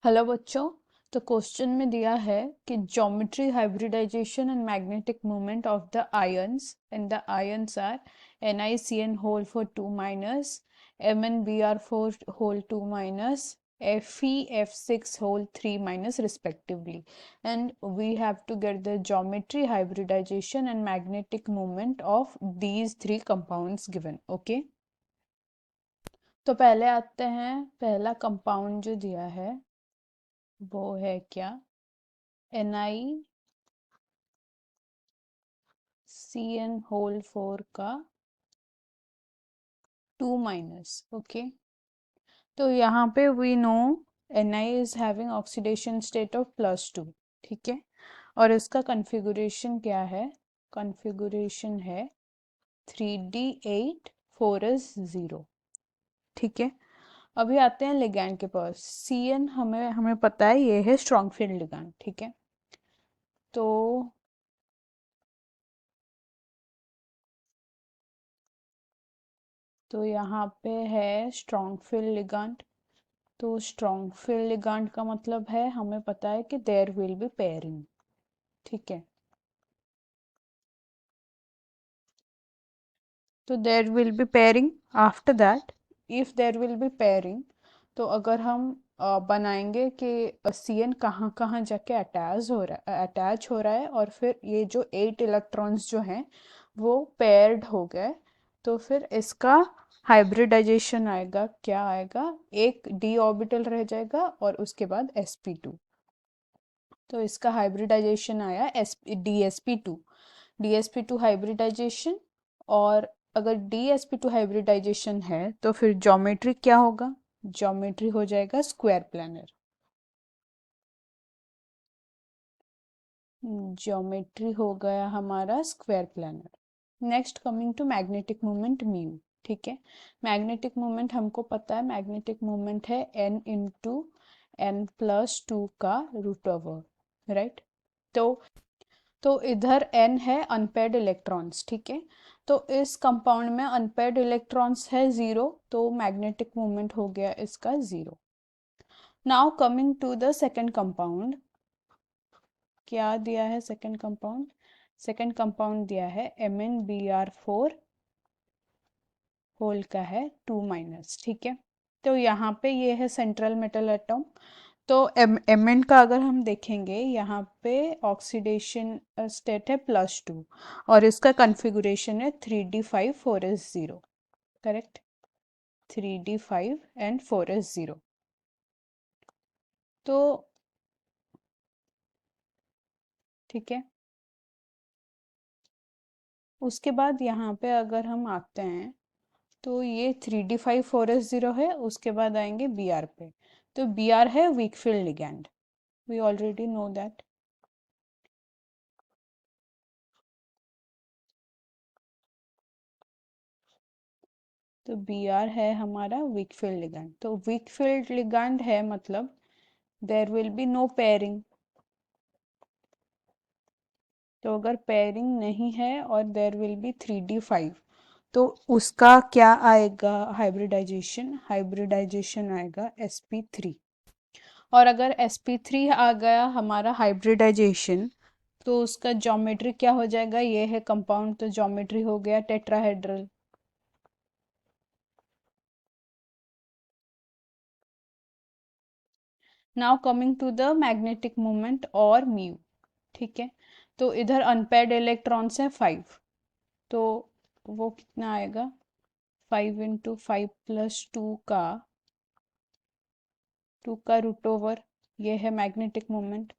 Hello बच्चों। तो question में दिया है कि geometry hybridization and magnetic movement of the ions and the ions are NiCN whole for 2 minus MnBr4 whole 2 minus FeF6 whole 3 minus respectively and we have to get the geometry hybridization and magnetic movement of these three compounds given. Okay, तो पहले आते हैं। पहला compound जो दिया है वो है क्या? NiCN होल 4 का 2 माइनस। ओके, तो यहाँ पे we know Ni is having oxidation state of +2। ठीक है, और इसका कॉन्फ़िगरेशन क्या है? कॉन्फ़िगरेशन है 3D8 4s0। ठीक है, अभी आते हैं लिगैंड के पास। Cn हमें हमें पता है ये है स्ट्रॉन्ग फील्ड लिगैंड। ठीक है, तो यहाँ पे है स्ट्रॉन्ग फील्ड लिगैंड। तो स्ट्रॉन्ग फील्ड लिगैंड का मतलब है हमें पता है कि देयर विल बी पेयरिंग। ठीक है, तो there will be pairing. After that if there will be pairing, तो अगर हम बनाएंगे कि CN कहाँ कहाँ जाके अटैच हो रहा है और फिर ये जो 8 इलेक्ट्रॉन्स जो हैं वो पेयर्ड हो गए, तो फिर इसका हाइब्रिडाइजेशन आएगा। क्या आएगा? एक d ऑर्बिटल रह जाएगा और उसके बाद sp2। तो इसका हाइब्रिडाइजेशन आया DsP2। DsP2 hybridisation. और अगर DsP2 हाइब्रिडाइजेशन है तो फिर ज्योमेट्री क्या होगा? ज्योमेट्री हो जाएगा स्क्वायर प्लैनर। ज्योमेट्री हो गया हमारा square planar. Next coming to magnetic moment mu. ठीक है, मैग्नेटिक मोमेंट हमको पता है, मैग्नेटिक मोमेंट है n इंटू n+2 का रूट ओवर। राइट, तो इधर n है अनपेयर्ड इलेक्ट्रॉन्स। ठीक है, तो इस कंपाउंड में अनपेयर्ड इलेक्ट्रॉन्स है 0, तो मैग्नेटिक मोमेंट हो गया इसका 0। Now coming to the second compound, क्या दिया है सेकंड कंपाउंड? सेकंड कंपाउंड दिया है MnBr4 होल का है 2 माइनस। ठीक है, तो यहाँ पे ये है सेंट्रल मेटल एटम। तो Mn का अगर हम देखेंगे यहाँ पे ऑक्सीडेशन स्टेट है +2 और इसका कॉन्फ़िगरेशन है 3d5 4s0। Correct, 3d5 and 4s0। तो ठीक है, उसके बाद यहाँ पे अगर हम आते हैं तो ये 3d5 4s0 है, उसके बाद आएंगे Br पे। तो Br है weak field ligand, we already know that. तो Br है हमारा वीक फील्ड लिगैंड। तो वीक फील्ड लिगैंड है मतलब there will be no pairing. तो अगर पेयरिंग नहीं है और देयर विल बी 3d5, तो उसका क्या आएगा हाइब्रिडाइजेशन? हाइब्रिडाइजेशन आएगा sp3। और अगर sp3 आ गया हमारा हाइब्रिडाइजेशन, तो उसका ज्योमेट्री क्या हो जाएगा? ये है कंपाउंड, तो ज्योमेट्री हो गया tetrahedral. Now coming to the magnetic moment और म्यू। ठीक है, तो इधर अनपेयर्ड इलेक्ट्रॉन्स हैं 5, तो वो कितना आएगा? 5 × 5 + 2 का 2 का रूट ओवर, ये है मैग्नेटिक मोमेंट।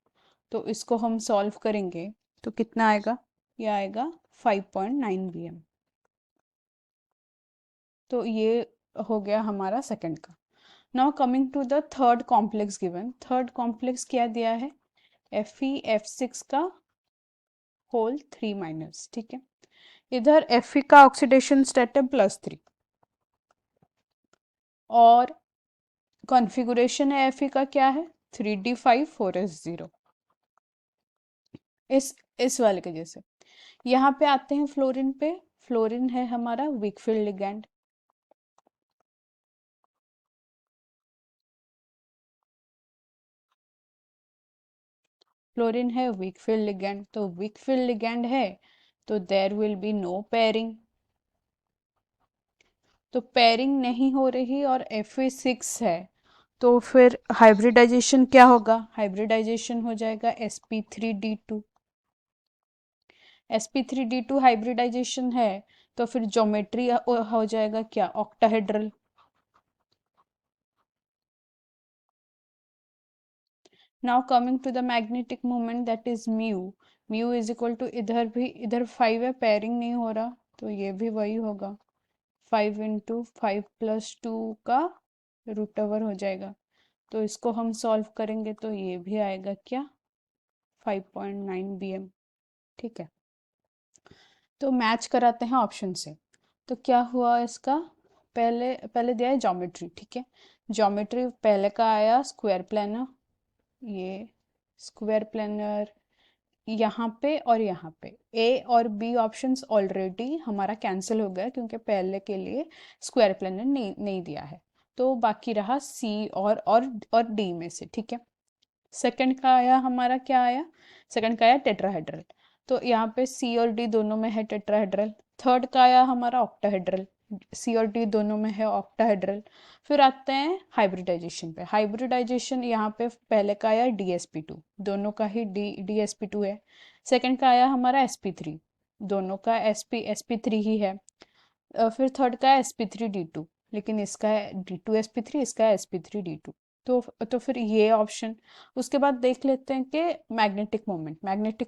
तो इसको हम सॉल्व करेंगे तो कितना आएगा? ये आएगा 5.9 bm। तो ये हो गया हमारा सेकंड का। Now coming to the third complex given. Third complex क्या दिया है? FeF6 का होल 3 माइनस। ठीक है, इधर Fe का ऑक्सीडेशन स्टेट है +3 और कॉन्फ़िगरेशन है Fe का क्या है? 3d5 4s0। इस वाले के जैसे। यहाँ पे आते हैं फ्लोरीन पे। फ्लोरीन है हमारा वीक फील्ड लिगैंड। फ्लोरीन है वीक फील्ड लिगैंड, तो वीक फील्ड लिगैंड है तो there will be no pairing, तो पेयरिंग नहीं हो रही और Fe6 है, तो फिर हाइब्रिडाइजेशन क्या होगा, हाइब्रिडाइजेशन हो जाएगा sp3d2, sp3d2 हाइब्रिडाइजेशन है तो फिर ज्योमेट्री हो जाएगा क्या, octahedral. Now coming to the magnetic moment that is mu, mu is equal to, इधर भी इधर 5 है, पेयरिंग नहीं हो रहा तो ये भी वही होगा, 5 इंटू 5+2 का रूट ओवर हो जाएगा, तो इसको हम सॉल्व करेंगे तो ये भी आएगा क्या, 5.9 bm। ठीक है, तो मैच कराते हैं ऑप्शन से, तो क्या हुआ इसका, पहले पहले दिया है ज्योमेट्री, ठीक है, ज्योमेट्री पहले का आया स्क्वायर प्लानर, ये स्क्वायर प्लानर यहाँ पे और यहाँ पे, ए और बी ऑप्शंस ऑलरेडी हमारा कैंसिल हो गया क्योंकि पहले के लिए स्क्वायर प्लानर नहीं दिया है, तो बाकी रहा सी और डी में से, ठीक है। सेकंड का आया हमारा, क्या आया, सेकंड का आया टेट्राहेड्रल, तो यहाँ पे सी और डी दोनों में है टेट्राहेड्रल। थर्ड का आया हमारा ऑक्टाहेड्रल, सी और डी दोनों में है ऑक्टाहेड्रल। फिर आते हैं हाइब्रिडाइजेशन पे, हाइब्रिडाइजेशन यहाँ पे पहले का आया DsP2, दोनों का ही DsP2 है। सेकंड का आया हमारा sp3, दोनों का sp3 ही है। फिर थर्ड का है sp3d2, लेकिन इसका है d2sp3, इसका है sp3d2, तो फिर ये ऑप्शन। उसके बाद देख लेते हैं कि मैग्नेटिक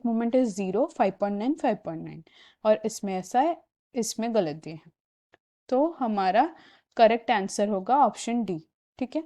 मोमेंट इज 0, 5.9, 5.9, और इसमें ऐसा है, इसमें गलत दिए हैं, तो हमारा करेक्ट आंसर होगा ऑप्शन डी। ठीक है,